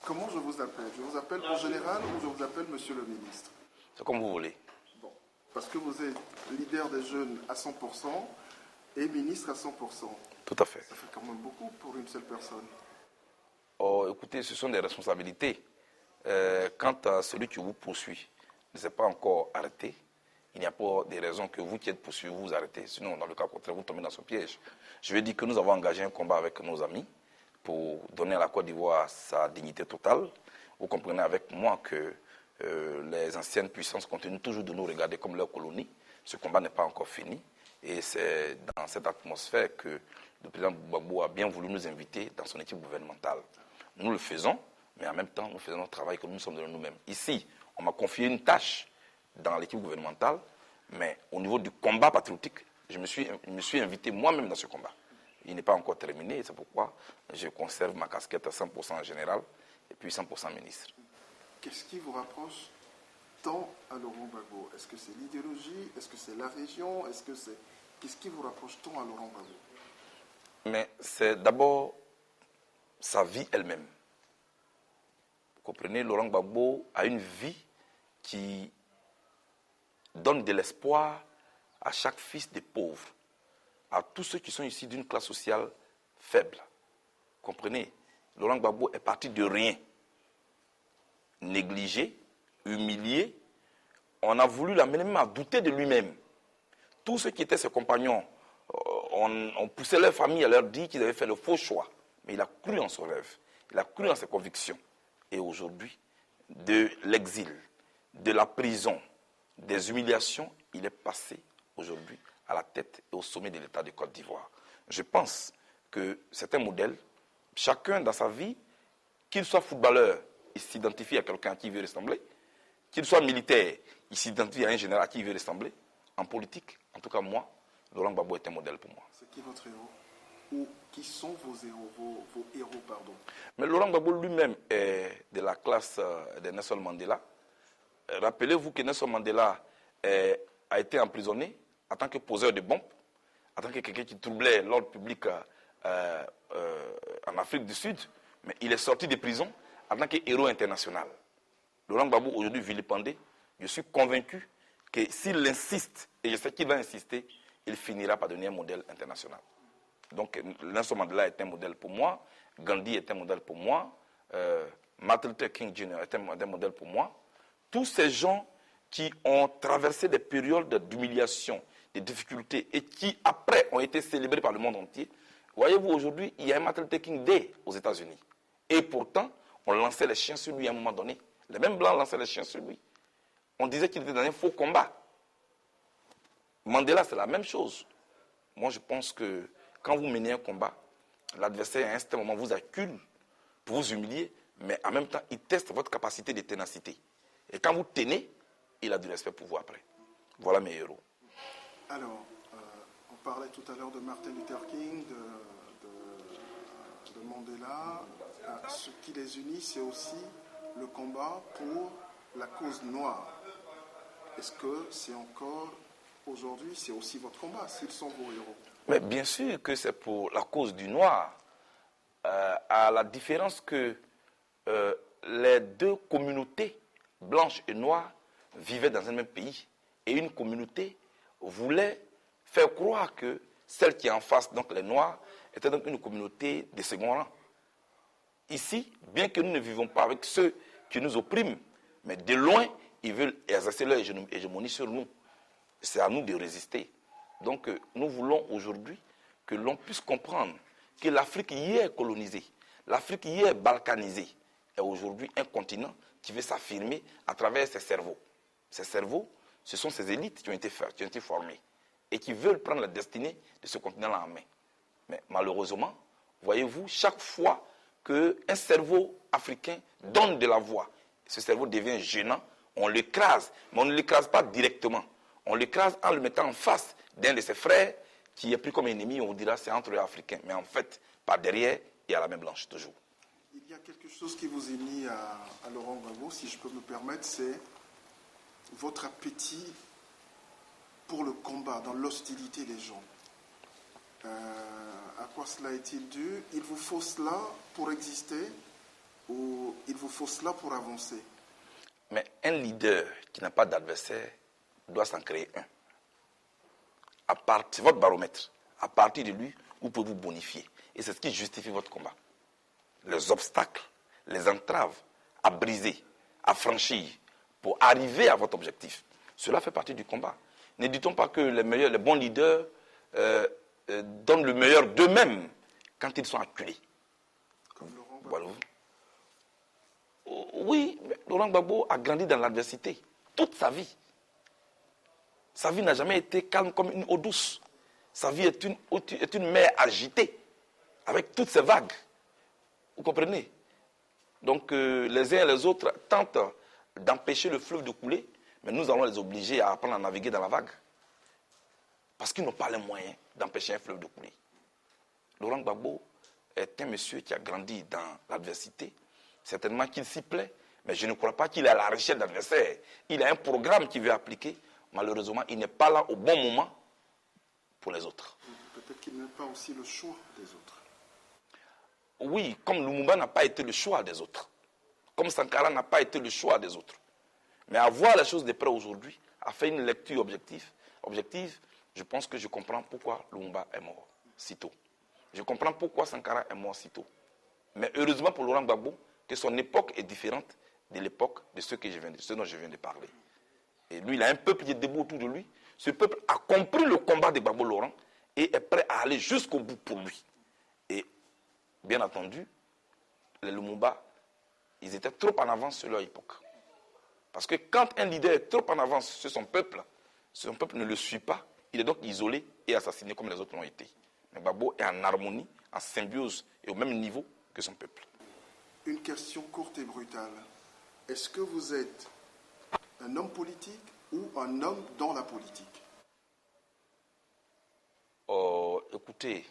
Comment je vous appelle? Je vous appelle en général ou je vous appelle monsieur le ministre? C'est comme vous voulez. Bon, parce que vous êtes leader des jeunes à 100% et ministre à 100%. Tout à fait. Ça fait quand même beaucoup pour une seule personne. Oh, écoutez, ce sont des responsabilités. Quant à celui qui vous poursuit ne s'est pas encore arrêté, il n'y a pas de raison que vous qui êtes poursuivi vous arrêtez. Sinon, dans le cas contraire, vous tombez dans ce piège. Je vais dire que nous avons engagé un combat avec nos amis pour donner à la Côte d'Ivoire sa dignité totale. Vous comprenez avec moi que les anciennes puissances continuent toujours de nous regarder comme leur colonie. Ce combat n'est pas encore fini. Et c'est dans cette atmosphère que le président Gbagbo a bien voulu nous inviter dans son équipe gouvernementale. Nous le faisons, mais en même temps, nous faisons notre travail que nous sommes de nous-mêmes. Ici, on m'a confié une tâche dans l'équipe gouvernementale, mais au niveau du combat patriotique, je me suis invité moi-même dans ce combat. Il n'est pas encore terminé, et c'est pourquoi je conserve ma casquette à 100% général et puis 100% ministre. Qu'est-ce qui vous rapproche tant à Laurent Gbagbo? Est-ce que c'est l'idéologie? Est-ce que c'est la région? Qu'est-ce qui vous rapproche tant à Laurent Gbagbo? Mais c'est d'abord sa vie elle-même. Vous comprenez, Laurent Gbagbo a une vie qui donne de l'espoir à chaque fils des pauvres, à tous ceux qui sont ici d'une classe sociale faible. Vous comprenez, Laurent Gbagbo est parti de rien. Négligé, humilié, on a voulu l'amener même à douter de lui-même. Tous ceux qui étaient ses compagnons, on poussait leur famille à leur dire qu'ils avaient fait le faux choix. Mais il a cru en son rêve, il a cru en ses convictions. Et aujourd'hui, de l'exil, de la prison, des humiliations, il est passé aujourd'hui à la tête et au sommet de l'État de Côte d'Ivoire. Je pense que c'est un modèle. Chacun dans sa vie, qu'il soit footballeur, il s'identifie à quelqu'un à qui il veut ressembler. Qu'il soit militaire, il s'identifie à un général à qui il veut ressembler. En politique, en tout cas moi, Laurent Gbagbo est un modèle pour moi. C'est qui votre héros? Ou qui sont vos héros, vos héros, pardon? Mais Laurent Gbagbo lui-même est de la classe de Nelson Mandela. Rappelez-vous que Nelson Mandela a été emprisonné en tant que poseur de bombes, en tant que quelqu'un qui troublait l'ordre public en Afrique du Sud, mais il est sorti de prison en tant que héros international. Laurent Gbagbo, aujourd'hui vilipendé, je suis convaincu que s'il insiste, et je sais qu'il va insister, il finira par devenir un modèle international. Donc Nelson Mandela est un modèle pour moi, Gandhi est un modèle pour moi, Martin Luther King Jr. est un modèle pour moi. Tous ces gens qui ont traversé des périodes d'humiliation, de difficultés, et qui après ont été célébrés par le monde entier. Voyez-vous, aujourd'hui, il y a un Martin Luther King Day aux États-Unis. Et pourtant, on lançait les chiens sur lui à un moment donné. Les mêmes blancs lançaient les chiens sur lui. On disait qu'il était dans un faux combat. Mandela, c'est la même chose. Moi, je pense que quand vous menez un combat, l'adversaire, à un certain moment, vous accule pour vous humilier, mais en même temps, il teste votre capacité de ténacité. Et quand vous tenez, il a du respect pour vous après. Voilà mes héros. Alors, on parlait tout à l'heure de Martin Luther King, de Mandela. Ce qui les unit, c'est aussi le combat pour la cause noire. Est-ce que c'est encore, aujourd'hui, c'est aussi votre combat, s'ils sont vos héros? Mais bien sûr que c'est pour la cause du noir, à la différence que les deux communautés, blanches et noires, vivaient dans un même pays. Et une communauté voulait faire croire que celle qui est en face, donc les noirs, était donc une communauté de second rang. Ici, bien que nous ne vivons pas avec ceux qui nous oppriment, mais de loin, ils veulent exercer leur hégémonie sur nous. C'est à nous de résister. Donc, nous voulons aujourd'hui que l'on puisse comprendre que l'Afrique y est colonisée, l'Afrique y est balkanisée, est aujourd'hui un continent qui veut s'affirmer à travers ses cerveaux. Ces cerveaux, ce sont ces élites qui ont été formées et qui veulent prendre la destinée de ce continent-là en main. Mais malheureusement, voyez-vous, chaque fois qu'un cerveau africain donne de la voix, ce cerveau devient gênant, on l'écrase, mais on ne l'écrase pas directement. On l'écrase en le mettant en face d'un de ses frères qui est pris comme ennemi, on dira c'est entre les Africains. Mais en fait, par derrière, il y a la main blanche toujours. Il y a quelque chose qui vous unit à Laurent Gbagbo, si je peux me permettre, c'est votre appétit pour le combat, dans l'hostilité des gens. À quoi cela est-il dû? Il vous faut cela pour exister? ou il vous faut cela pour avancer? Mais un leader qui n'a pas d'adversaire doit s'en créer un. C'est votre baromètre. À partir de lui, vous pouvez vous bonifier. Et c'est ce qui justifie votre combat. Les obstacles, les entraves à briser, à franchir pour arriver à votre objectif. Cela fait partie du combat. Ne dit-on pas que les bons leaders donnent le meilleur d'eux-mêmes quand ils sont acculés? Comme Laurent Gbagbo. Voilà. Oui, mais Laurent Gbagbo a grandi dans l'adversité toute sa vie. Sa vie n'a jamais été calme comme une eau douce. Sa vie est une mer agitée, avec toutes ces vagues. Vous comprenez? Donc les uns et les autres tentent d'empêcher le fleuve de couler, mais nous allons les obliger à apprendre à naviguer dans la vague. Parce qu'ils n'ont pas les moyens d'empêcher un fleuve de couler. Laurent Gbagbo est un monsieur qui a grandi dans l'adversité. Certainement qu'il s'y plaît, mais je ne crois pas qu'il a la richesse d'adversaire. Il a un programme qu'il veut appliquer. Malheureusement, il n'est pas là au bon moment pour les autres. Peut-être qu'il n'a pas aussi le choix des autres. Oui, comme Lumumba n'a pas été le choix des autres. Comme Sankara n'a pas été le choix des autres. Mais à voir les choses de près aujourd'hui, à faire une lecture objective, je pense que je comprends pourquoi Lumumba est mort si tôt. Je comprends pourquoi Sankara est mort si tôt. Mais heureusement pour Laurent Gbagbo, que son époque est différente de l'époque de ceux dont je viens de parler. Et lui, il a un peuple qui est debout autour de lui. Ce peuple a compris le combat de Gbagbo Laurent et est prêt à aller jusqu'au bout pour lui. Et bien entendu, les Lumumba, ils étaient trop en avance sur leur époque. Parce que quand un leader est trop en avance sur son peuple ne le suit pas, il est donc isolé et assassiné comme les autres l'ont été. Mais Gbagbo est en harmonie, en symbiose et au même niveau que son peuple. Une question courte et brutale. Est-ce que vous êtes un homme politique ou un homme dans la politique? Oh, écoutez,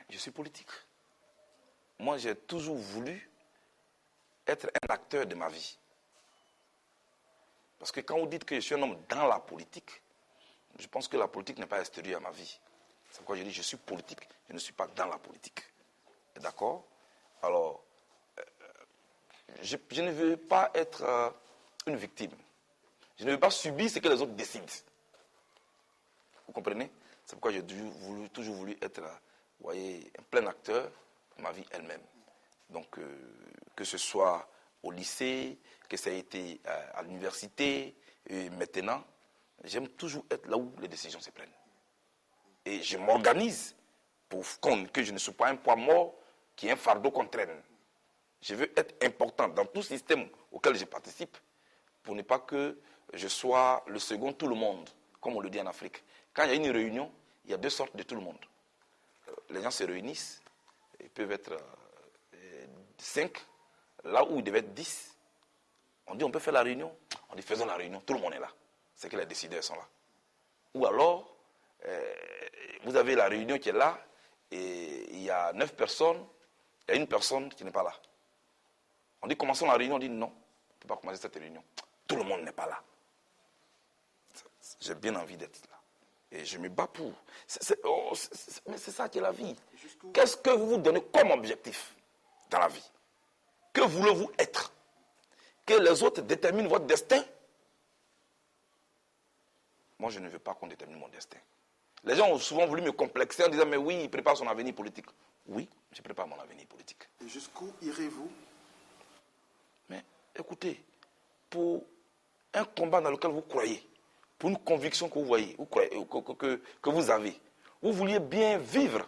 je suis politique. Moi, j'ai toujours voulu être un acteur de ma vie. Parce que quand vous dites que je suis un homme dans la politique, je pense que la politique n'est pas extérieure à ma vie. C'est pourquoi je dis que je suis politique, je ne suis pas dans la politique. D'accord? Alors, je ne veux pas être une victime. Je ne veux pas subir ce que les autres décident. Vous comprenez? C'est pourquoi j'ai toujours voulu être, vous voyez, un plein acteur de ma vie elle-même. Donc, que ce soit au lycée, que ça ait été à l'université, et maintenant, j'aime toujours être là où les décisions se prennent. Et je m'organise pour que je ne sois pas un poids mort qui est un fardeau qu'on traîne. Je veux être important dans tout système auquel je participe pour ne pas que je sois le second tout le monde, comme on le dit en Afrique. Quand il y a une réunion, il y a deux sortes de tout le monde. Les gens se réunissent, ils peuvent être 5, là où ils devaient être 10. On dit on peut faire la réunion, on dit faisons la réunion, tout le monde est là. C'est que les décideurs sont là. Ou alors, vous avez la réunion qui est là, et il y a 9 personnes, il y a une personne qui n'est pas là. On dit commençons la réunion, on dit non, on ne peut pas commencer cette réunion. Tout le monde n'est pas là. J'ai bien envie d'être là. Et je me bats pour. Mais c'est ça qui est la vie. Qu'est-ce que vous vous donnez comme objectif dans la vie? Que voulez-vous être? Que les autres déterminent votre destin? Moi, je ne veux pas qu'on détermine mon destin. Les gens ont souvent voulu me complexer en disant, mais oui, il prépare son avenir politique. Oui, je prépare mon avenir politique. Et jusqu'où irez-vous? Mais écoutez, pour un combat dans lequel vous croyez, pour une conviction que vous voyez, que vous avez, vous vouliez bien vivre.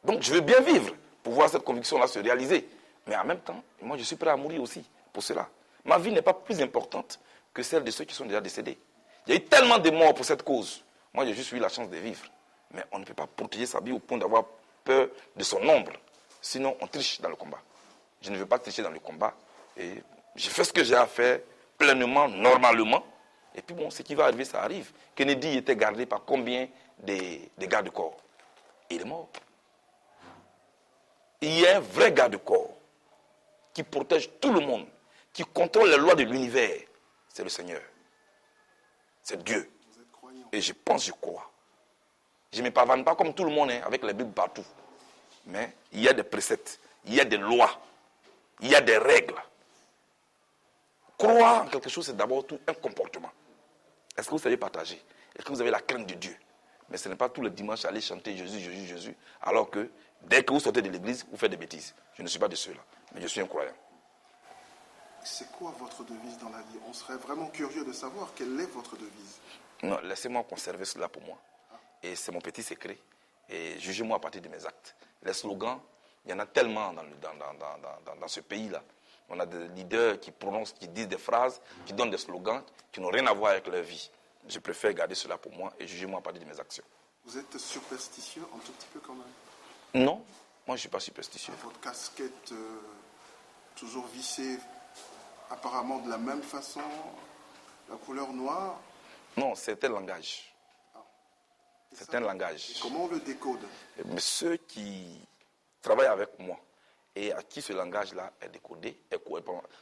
Donc je veux bien vivre pour voir cette conviction-là se réaliser. Mais en même temps, moi je suis prêt à mourir aussi pour cela. Ma vie n'est pas plus importante que celle de ceux qui sont déjà décédés. Il y a eu tellement de morts pour cette cause. Moi j'ai juste eu la chance de vivre. Mais on ne peut pas protéger sa vie au point d'avoir peur de son nombre. Sinon on triche dans le combat. Je ne veux pas tricher dans le combat. Et je fais ce que j'ai à faire pleinement, normalement. Et puis bon, ce qui va arriver, ça arrive. Kennedy était gardé par combien de gardes-corps? Il est mort. Il y a un vrai garde-corps qui protège tout le monde, qui contrôle les lois de l'univers. C'est le Seigneur. C'est Dieu. Vous êtes croyant. Et je pense, je crois. Je ne me pavane pas comme tout le monde, avec les Bibles partout. Mais il y a des préceptes, il y a des lois Il y a des règles. Croire en quelque chose, c'est d'abord tout un comportement. Est-ce que vous savez partager? Est-ce que vous avez la crainte de Dieu? Mais ce n'est pas tous les dimanches aller chanter Jésus, Jésus, Jésus, alors que dès que vous sortez de l'église, vous faites des bêtises. Je ne suis pas de ceux-là, mais je suis un croyant. C'est quoi votre devise dans la vie? On serait vraiment curieux de savoir quelle est votre devise. Non, laissez-moi conserver cela pour moi. Et c'est mon petit secret. Et jugez-moi à partir de mes actes. Les slogans, il y en a tellement dans ce pays-là. On a des leaders qui prononcent, qui disent des phrases, qui donnent des slogans qui n'ont rien à voir avec leur vie. Je préfère garder cela pour moi et jugez-moi à partir de mes actions. Vous êtes superstitieux un tout petit peu quand même? Non, moi je ne suis pas superstitieux. Votre casquette toujours vissée apparemment de la même façon, la couleur noire? Non, c'est un langage. C'est un langage. Et comment on le décode? Mais ceux qui travaillent avec moi et à qui ce langage-là est décodé,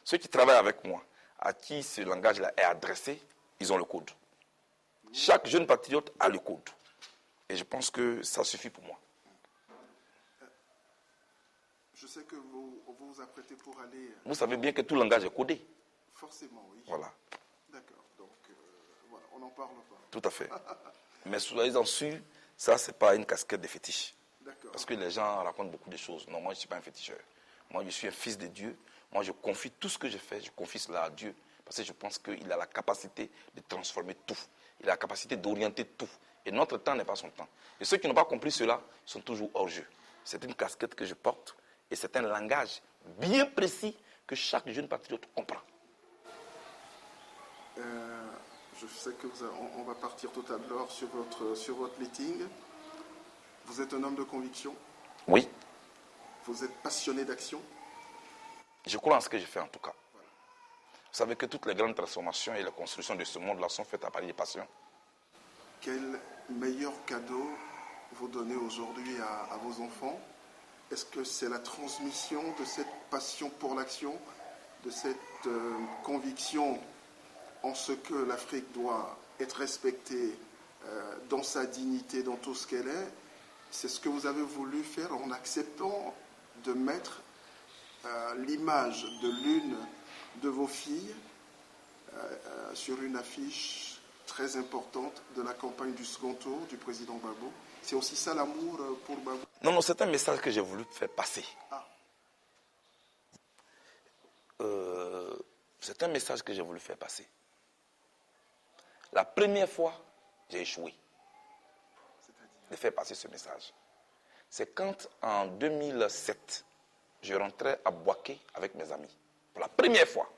ceux qui travaillent avec moi, à qui ce langage-là est adressé, ils ont le code. Chaque jeune patriote a le code. Et je pense que ça suffit pour moi. Je sais que vous vous apprêtez pour aller... Vous savez bien que tout langage est codé. Forcément, oui. Voilà. D'accord. Donc, voilà, on n'en parle pas. Tout à fait. Mais soyez-en sûrs, ça, ce n'est pas une casquette de fétiche. D'accord. Parce que les gens racontent beaucoup de choses. Non, moi, je ne suis pas un féticheur. Moi, je suis un fils de Dieu. Moi, je confie tout ce que je fais, je confie cela à Dieu. Parce que je pense qu'il a la capacité de transformer tout. Il a la capacité d'orienter tout. Et notre temps n'est pas son temps. Et ceux qui n'ont pas compris cela sont toujours hors jeu. C'est une casquette que je porte. Et c'est un langage bien précis que chaque jeune patriote comprend. Je sais que on va partir tout à l'heure sur votre meeting. Vous êtes un homme de conviction. Oui. Vous êtes passionné d'action. Je crois en ce que je fais en tout cas. Voilà. Vous savez que toutes les grandes transformations et les constructions de ce monde-là sont faites à partir des passions. Quel meilleur cadeau vous donnez aujourd'hui à vos enfants? Est-ce que c'est la transmission de cette passion pour l'action, de cette conviction en ce que l'Afrique doit être respectée dans sa dignité, dans tout ce qu'elle est? C'est ce que vous avez voulu faire en acceptant de mettre l'image de l'une de vos filles sur une affiche très importante de la campagne du second tour du président Gbagbo. C'est aussi ça l'amour pour Gbagbo? Non, c'est un message que j'ai voulu faire passer. C'est un message que j'ai voulu faire passer. La première fois, j'ai échoué de faire passer ce message. C'est quand, en 2007, je rentrais à Bouaké avec mes amis. Pour la première fois,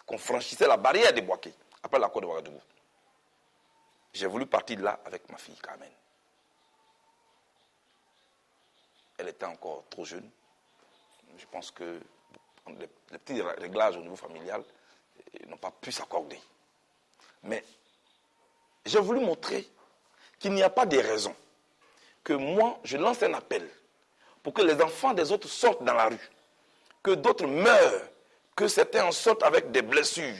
qu'on franchissait la barrière de Bouaké, après l'accord de Ouagadougou. J'ai voulu partir là avec ma fille Carmen. Elle était encore trop jeune. Je pense que les petits réglages au niveau familial n'ont pas pu s'accorder. Mais j'ai voulu montrer qu'il n'y a pas de raison que moi, je lance un appel pour que les enfants des autres sortent dans la rue, que d'autres meurent, que certains en sortent avec des blessures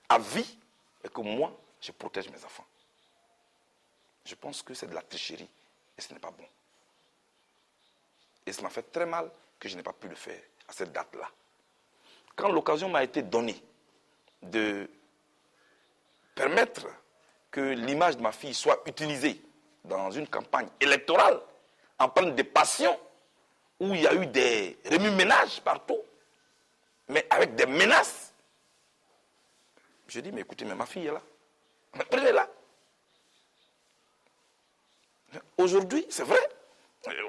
à vie, et que moi, je protège mes enfants. Je pense que c'est de la tricherie et ce n'est pas bon. Et ça m'a fait très mal que je n'ai pas pu le faire à cette date-là. Quand l'occasion m'a été donnée de permettre que l'image de ma fille soit utilisée dans une campagne électorale, en pleine de passions, où il y a eu des remue-ménages partout, mais avec des menaces, je dis, mais écoutez, mais ma fille est là. Prenez-la. Aujourd'hui, c'est vrai,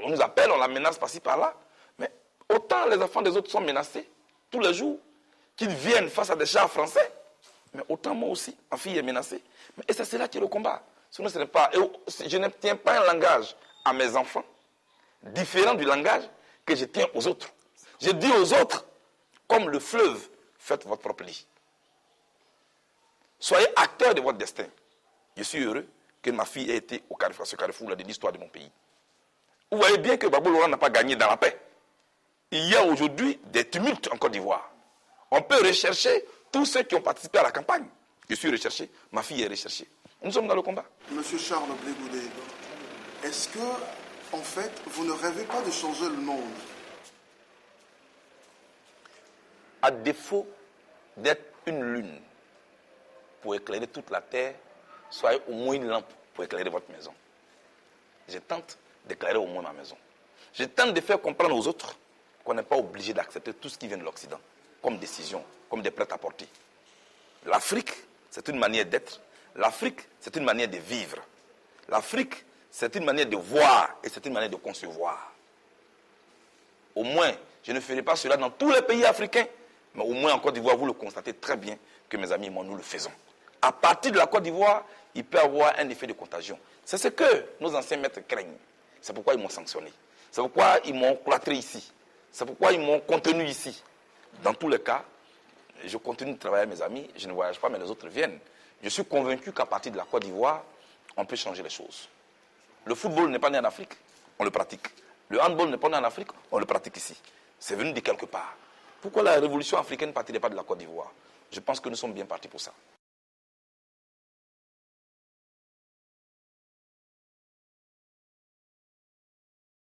on nous appelle, on la menace par-ci, par-là, mais autant les enfants des autres sont menacés tous les jours, qu'ils viennent face à des chars français, mais autant moi aussi, ma fille est menacée. Et c'est là qui est le combat. Sinon, ce n'est pas. Je ne tiens pas un langage à mes enfants différent du langage que je tiens aux autres. Je dis aux autres, comme le fleuve, faites votre propre lit. Soyez acteurs de votre destin. Je suis heureux que ma fille ait été au carrefour, ce carrefour-là de l'histoire de mon pays. Vous voyez bien que Gbagbo Laurent n'a pas gagné dans la paix. Il y a aujourd'hui des tumultes en Côte d'Ivoire. On peut rechercher tous ceux qui ont participé à la campagne. Je suis recherché, ma fille est recherchée. Nous sommes dans le combat. Monsieur Charles Blé-Goudet, est-ce que, en fait, vous ne rêvez pas de changer le monde? à défaut d'être une lune pour éclairer toute la terre, soyez au moins une lampe pour éclairer votre maison. Je tente d'éclairer au moins ma maison. Je tente de faire comprendre aux autres qu'on n'est pas obligé d'accepter tout ce qui vient de l'Occident, comme décision, comme des prêts-à-porter. L'Afrique, c'est une manière d'être. L'Afrique, c'est une manière de vivre. L'Afrique, c'est une manière de voir et c'est une manière de concevoir. Au moins, je ne ferai pas cela dans tous les pays africains, mais au moins en Côte d'Ivoire, vous le constatez très bien que mes amis et moi, nous le faisons. À partir de la Côte d'Ivoire, il peut y avoir un effet de contagion. C'est ce que nos anciens maîtres craignent. C'est pourquoi ils m'ont sanctionné. C'est pourquoi ils m'ont cloîtré ici. C'est pourquoi ils m'ont contenu ici. Dans tous les cas, je continue de travailler avec mes amis. Je ne voyage pas, mais les autres viennent. Je suis convaincu qu'à partir de la Côte d'Ivoire, on peut changer les choses. Le football n'est pas né en Afrique, on le pratique. Le handball n'est pas né en Afrique, on le pratique ici. C'est venu de quelque part. Pourquoi la révolution africaine ne partirait pas de la Côte d'Ivoire? Je pense que nous sommes bien partis pour ça.